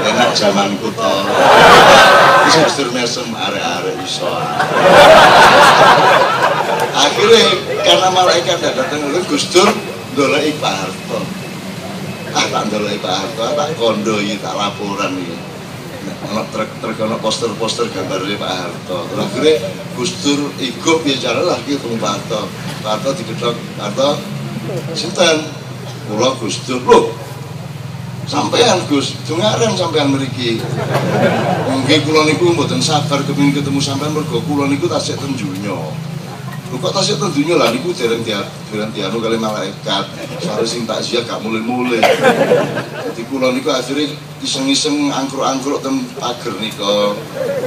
Enak zamanku to. Gus Dur mesem arek-arek iso. Akhirnya karena malaikat datang Gus Dur ndoleki Pak Harto. Tak ndoleki Pak Harto, tak kondoi, tak laporan iki. Ono truk ono poster-poster gambarnya Pak Harto. Terus akhirnya Gus Dur igup bicara lagi ketemu Pak Harto. Pak Harto digedhok, Pak Harto sinten? Kula Gus Dur. Loh, sampean Gus, dungaren sampean mriki. Nggih kula niku mboten sabar kepengin ketemu sampean mergo kula niku tasik ten donya. Lho kok tasik ten donya lah niku dereng dianu kali malaikat. Soale sing takziah gak mulai-mulai. Dadi kula niku akhire iseng-iseng angkruk-angkruk ten pager nika.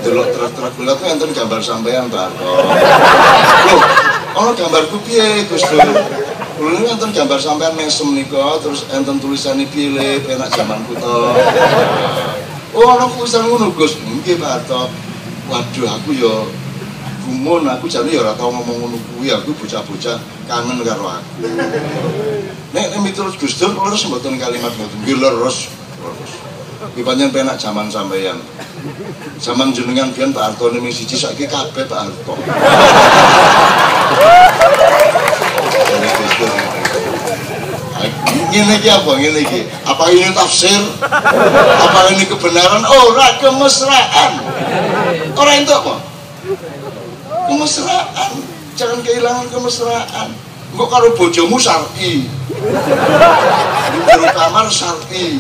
Delok truk-truk kula tuh enten gambar sampean Pak Harto. Loh, ono gambarku piye Gus Dur? Kula niku enten gambar sampean mesem nika, terus enten tulisane piye penak jamanku to. Oh, ono tulisan ngono Gus. Nggih Pak Harto. Waduh aku ya gumun, aku jane ya ora tau ngomong ngono kuwi, aku bocah-bocah kangen karo aku. Nek miturut Gus Dur leres mboten kalimat ngoten. Nggih leres. Iki pancen penak jaman sampeyan. Zaman jenengan biyen Pak Harto ning siji saiki kabeh Pak Harto. Ngene iki apa ngene iki? Apa ini tafsir? Apa ini kebenaran? Ora kemesraan. Ora entuk apa? Kemesraan. jangan kehilangan kemesraan. Kok karo bojomu syar'i, di kamar syar'i,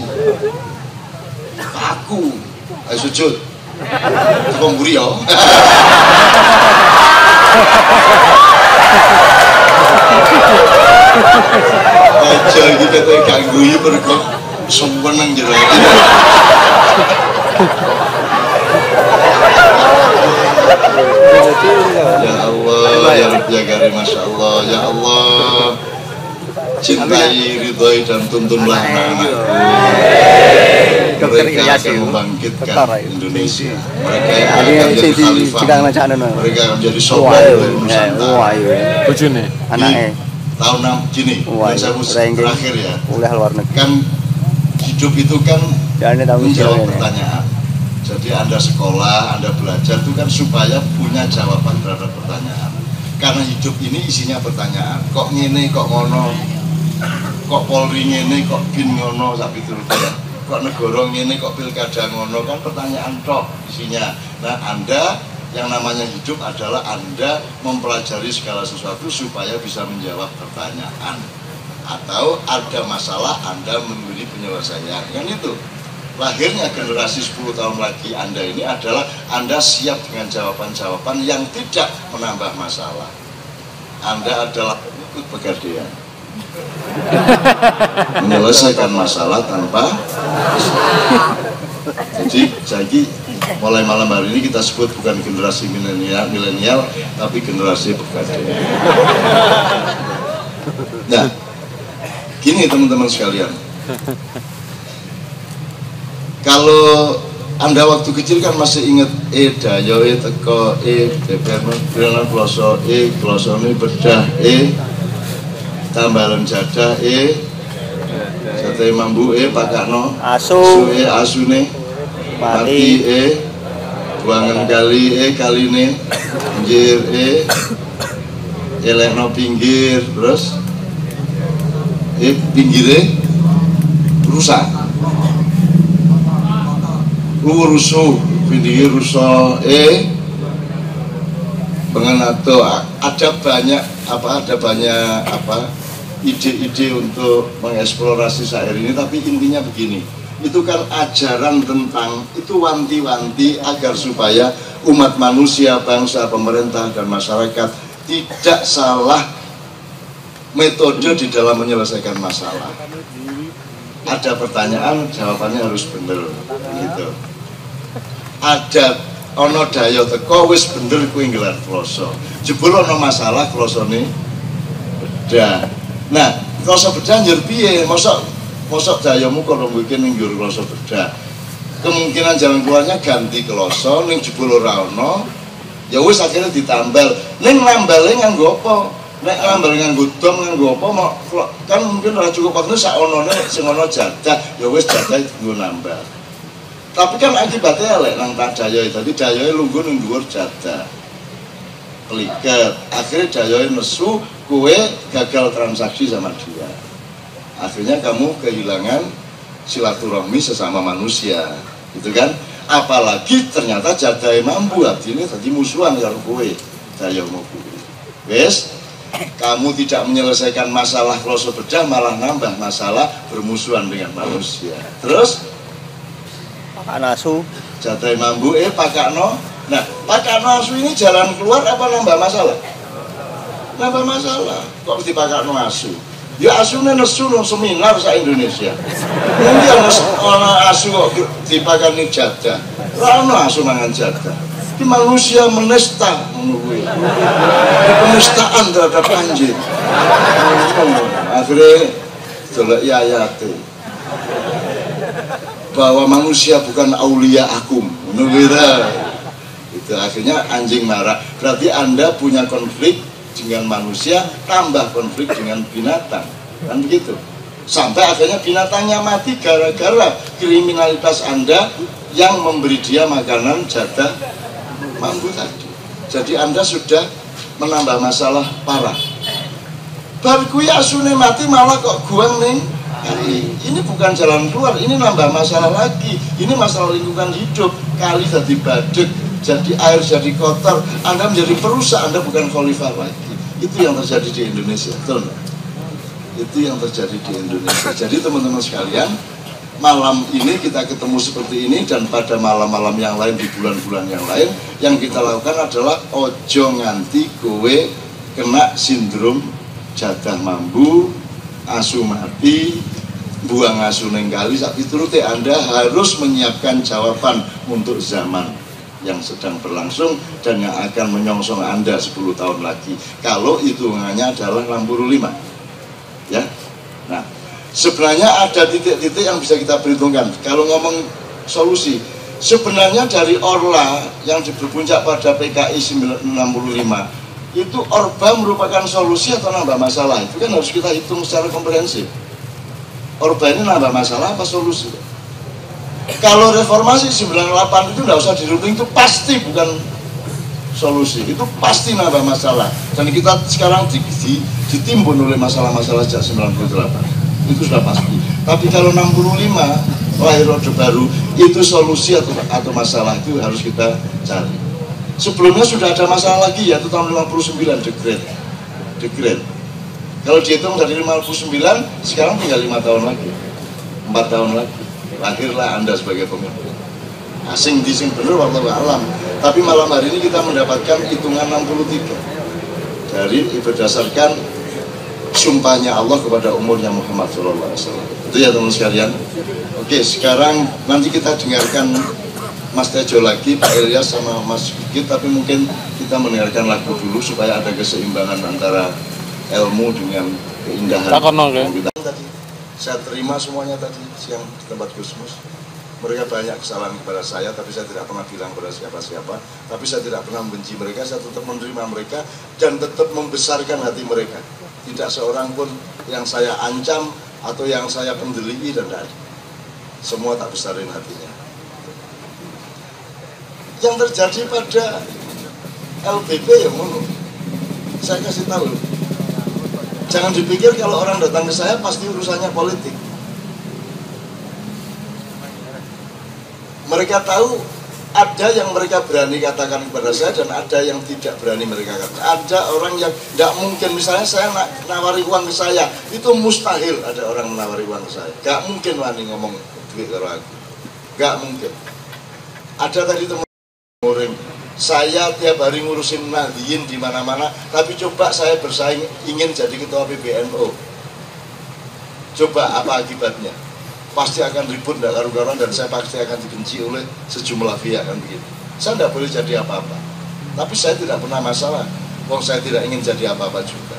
aku, ayo sujud, aku mburi ya. Aja iki kate ganggu iki mergo seneng jero. Ya Allah, ya Rabbi ya Karim, Masya Allah, ya Allah, cintai, ridhoi dan tuntunlah anak-anakku. Mereka akan membangkitkan Indonesia. Mereka yang akan menjadi khalifah. Mereka akan menjadi sobat dari Nusantara. Anaknya Tahun gini, terakhir ya. Kan hidup itu kan menjawab pertanyaan. Jadi Anda sekolah, Anda belajar itu kan supaya punya jawaban terhadap pertanyaan. Karena hidup ini isinya pertanyaan. Kok ngene, kok ngono, kok Polri ngene, kok bin ngono, sapi turut ya. Kok negara ngene, kok pilkada ngono, kan pertanyaan tok isinya. Nah, Anda yang namanya hidup adalah Anda mempelajari segala sesuatu supaya bisa menjawab pertanyaan. Atau ada masalah, Anda memberi penyelesaian. Kan itu. Lahirnya generasi 10 tahun lagi Anda ini adalah Anda siap dengan jawaban-jawaban yang tidak menambah masalah. Anda adalah ikut pegadaian, menyelesaikan masalah tanpa masalah. Jadi mulai malam hari ini kita sebut bukan generasi milenial tapi generasi pegadaian. Nah, gini teman-teman sekalian, kalau Anda waktu kecil kan masih ingat dayo teko DPR Berenang kloso klosone bedah tambalan jadah jatah mambu pakakno asu asune mati buangan kali kaline pinggir elekno pinggir terus pinggire rusak rusuh pinggir rusuh pengenato ada banyak ide-ide untuk mengeksplorasi syair ini, tapi intinya begini, itu kan ajaran tentang itu wanti-wanti agar supaya umat manusia, bangsa, pemerintah dan masyarakat tidak salah metode di dalam menyelesaikan masalah. Ada pertanyaan, jawabannya harus benar gitu. Ada ono dayo teko wis bener kuwi nggelar kloso. Jebul ono masalah klosone bedah. Nah, kloso bedah njur piye? Mosok dayomu kono mungkin ning njur kloso bedah. Kemungkinan jalan keluarnya ganti kloso ning jebul ora ono. Ya wis akhirnya ditambal. Ning nambale nganggo apa? Nek nambal nganggo dom nganggo apa mau kan mungkin ora cukup waktu sak onone sing ono jadah, ya wis jadah dienggo nambal. Tapi kan akibatnya elek nang dayoe. Dadi dayoe lungguh ning dhuwur jadah. Peliket. Akhirnya dayoe nesu, kowe gagal transaksi sama dia. Akhirnya kamu kehilangan silaturahmi sesama manusia. Gitu kan? Apalagi ternyata jadahe mampu artinya tadi musuhan karo kowe. Dayomu kuwi. Wes, kamu tidak menyelesaikan masalah kloso bedah malah nambah masalah bermusuhan dengan manusia. Terus Pakakno asu jatah mambu pakakno. Nah, pakakno asu ini jalan keluar apa nambah masalah? Nambah masalah. Kok dipakakno asu? Ya asune nesu nang seminar sak Indonesia. Mungkin ana asu kok dipakani jadah. Ora ana asu mangan jadah. Ki manusia menista ngono kuwi. Penistaan terhadap anjing. Akhirnya delok ayate. Bahwa manusia bukan aulia akum, itu akhirnya anjing marah. Berarti Anda punya konflik dengan manusia, tambah konflik dengan binatang, kan begitu. Sampai akhirnya binatangnya mati gara-gara kriminalitas Anda yang memberi dia makanan jatah mambu tadi. Jadi Anda sudah menambah masalah parah. Bar kuwi asune mati malah kok guang ning. Ini bukan jalan keluar, ini nambah masalah lagi. Ini masalah lingkungan hidup. Kali jadi badek, jadi air jadi kotor. Anda menjadi perusak, Anda bukan khalifah lagi. Itu yang terjadi di Indonesia, betul nggak? Itu yang terjadi di Indonesia. Jadi teman-teman sekalian, malam ini kita ketemu seperti ini, dan pada malam-malam yang lain, di bulan-bulan yang lain, yang kita lakukan adalah ojo nganti kowe kena sindrom jadah mambu, asu mati, buang asu neng kali. Saat itu Anda harus menyiapkan jawaban untuk zaman yang sedang berlangsung dan yang akan menyongsong Anda 10 tahun lagi, kalau hitungannya adalah 65 ya. Nah, sebenarnya ada titik-titik yang bisa kita perhitungkan kalau ngomong solusi. Sebenarnya dari Orla yang berpuncak pada PKI 65 itu, Orba merupakan solusi atau nambah masalah? Itu kan harus kita hitung secara komprehensif. Orba ini nambah masalah apa solusi? Kalau reformasi 98 itu tidak usah diruting, itu pasti bukan solusi, itu pasti nambah masalah. Dan kita sekarang ditimbun oleh masalah-masalah sejak 98, itu sudah pasti. Tapi kalau 65 lahir Orde Baru, itu solusi atau masalah, itu harus kita cari. Sebelumnya sudah ada masalah lagi, yaitu tahun 59 dekret. Kalau dihitung dari 59, sekarang tinggal 5 tahun lagi, 4 tahun lagi, lahirlah Anda sebagai pemimpin. Asing di sing bener wallahu alam. Tapi malam hari ini kita mendapatkan hitungan 63 dari berdasarkan sumpahnya Allah kepada umurnya Muhammad SAW. Itu ya teman sekalian. Oke, sekarang nanti kita dengarkan Mas Tejo lagi, Pak Ilyas sama Mas Bukit, tapi mungkin kita mendengarkan lagu dulu supaya ada keseimbangan antara ilmu dengan keindahan. Tadi saya terima semuanya tadi siang di tempat Gusmus. Mereka banyak kesalahan kepada saya, tapi saya tidak pernah bilang kepada siapa-siapa. Tapi saya tidak pernah membenci mereka, saya tetap menerima mereka dan tetap membesarkan hati mereka. Tidak seorang pun yang saya ancam atau yang saya pendeli dan tidak. Semua tak besarin hatinya. Yang terjadi pada LBP yang ngono, saya kasih tahu, jangan dipikir kalau orang datang ke saya pasti urusannya politik. Mereka tahu ada yang mereka berani katakan kepada saya dan ada yang tidak berani mereka katakan. Ada orang yang tidak mungkin, misalnya saya nawari uang ke saya, itu mustahil ada orang menawari uang ke saya. Gak mungkin wani ngomong duit ke aku, gak mungkin. Ada tadi teman saya tiap hari ngurusin Nahdien di mana-mana, tapi coba saya bersaing ingin jadi ketua PBNU. Coba apa akibatnya? Pasti akan ribut, tidak karu-karuan, dan saya pasti akan dibenci oleh sejumlah pihak kan begitu. Saya tidak boleh jadi apa-apa, tapi saya tidak pernah masalah. Wong saya tidak ingin jadi apa-apa juga.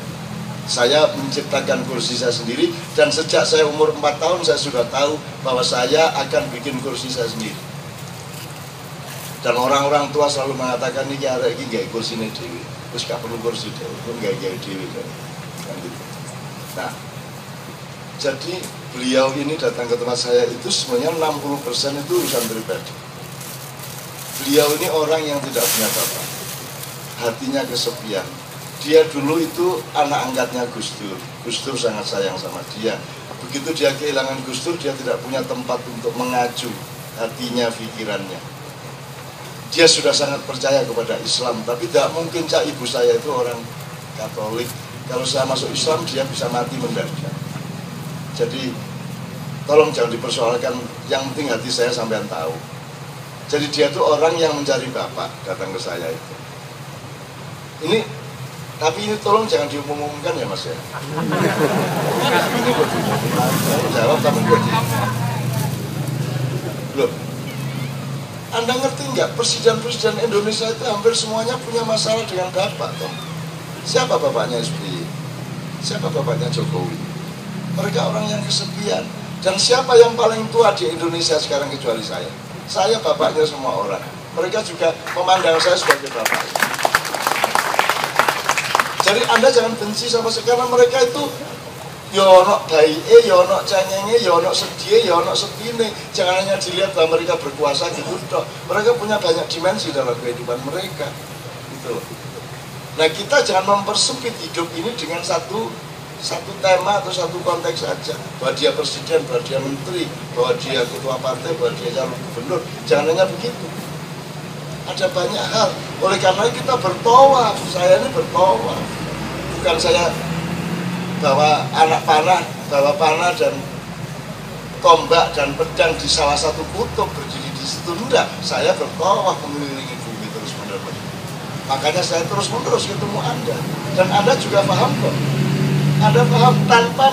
Saya menciptakan kursi saya sendiri, dan sejak saya umur 4 tahun saya sudah tahu bahwa saya akan bikin kursi saya sendiri. Dan orang-orang tua selalu mengatakan ini ada ini gak kursi ini dewi, terus gak perlu kursi dewi, pun gak dewi kan gitu. Nah, jadi beliau ini datang ke tempat saya itu sebenarnya 60% itu urusan pribadi. Beliau ini orang yang tidak punya bapak, hatinya kesepian. Dia dulu itu anak angkatnya Gus Dur. Gus Dur sangat sayang sama dia. Begitu dia kehilangan Gus Dur, dia tidak punya tempat untuk mengacu hatinya, pikirannya. Dia sudah sangat percaya kepada Islam, tapi tidak mungkin cak ibu saya itu orang Katolik. Kalau saya masuk Islam, dia bisa mati mendadak. Jadi, tolong jangan dipersoalkan, yang penting hati saya sampean tahu. Jadi dia itu orang yang mencari bapak, datang ke saya itu. Ini, tapi ini tolong jangan diumumkan ya Mas ya. Ini jawab tapi loh. Anda ngerti nggak, presiden-presiden Indonesia itu hampir semuanya punya masalah dengan bapak, toh. Siapa bapaknya SBY? Siapa bapaknya Jokowi? Mereka orang yang kesepian. Dan siapa yang paling tua di Indonesia sekarang kecuali saya? Saya bapaknya semua orang. Mereka juga memandang saya sebagai bapak. Jadi Anda jangan benci sama sekarang, mereka itu yono baik, yono cengenge, yono sedih, yono sepine. Jangan hanya dilihat bahwa mereka berkuasa gitu toh. Mereka punya banyak dimensi dalam kehidupan mereka. Gitu loh. Nah, kita jangan mempersempit hidup ini dengan satu tema atau satu konteks saja. Bahwa dia presiden, bahwa dia menteri, bahwa dia ketua partai, bahwa dia calon gubernur. Jangan hanya begitu. Ada banyak hal. Oleh karena kita bertawaf. Saya ini bertawaf. bukan saya bawa panah dan tombak dan pedang di salah satu kutub berdiri di situ, enggak. Saya bertawaf mengelilingi bumi terus menerus. Makanya saya terus menerus ketemu Anda, dan Anda juga paham kok. Anda paham tanpa